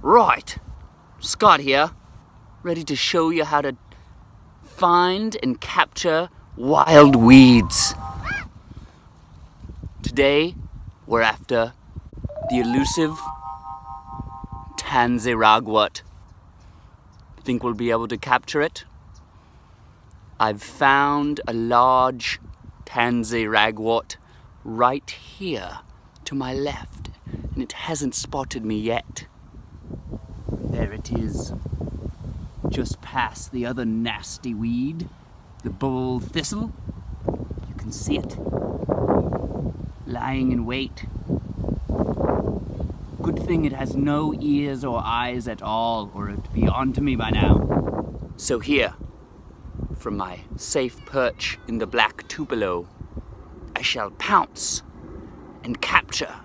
Right, Scott here, ready to show you how to find and capture wild weeds. Today, we're after the elusive Tansy Ragwort. Think we'll be able to capture it? I've found a large Tansy Ragwort right here to my left, and it hasn't spotted me yet. There it is, just past the other nasty weed, the bull thistle. You can see it, lying in wait. Good thing it has no ears or eyes at all, or it'd be onto me by now. So here, from my safe perch in the black tupelo, I shall pounce and capture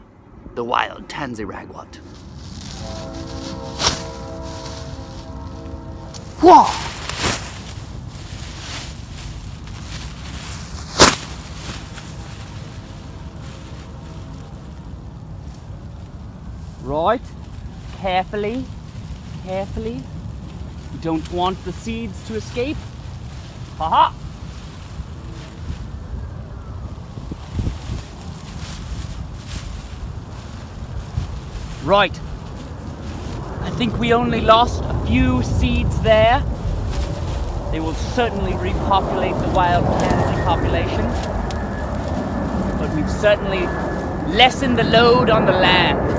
the wild Tansy Ragwort. Whoa! Right, carefully. You don't want the seeds to escape. Haha! Right. I think we only lost a few seeds there. They will certainly repopulate the wild tansy population. But we've certainly lessened the load on the land.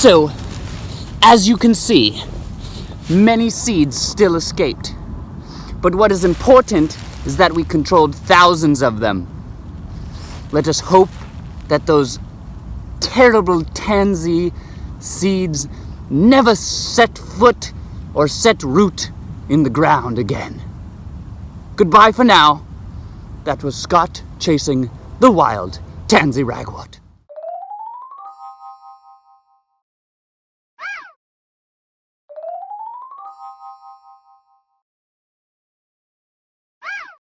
So, as you can see, many seeds still escaped. But what is important is that we controlled thousands of them. Let us hope that those terrible tansy seeds never set foot or set root in the ground again. Goodbye for now. That was Scott chasing the wild Tansy Ragwort.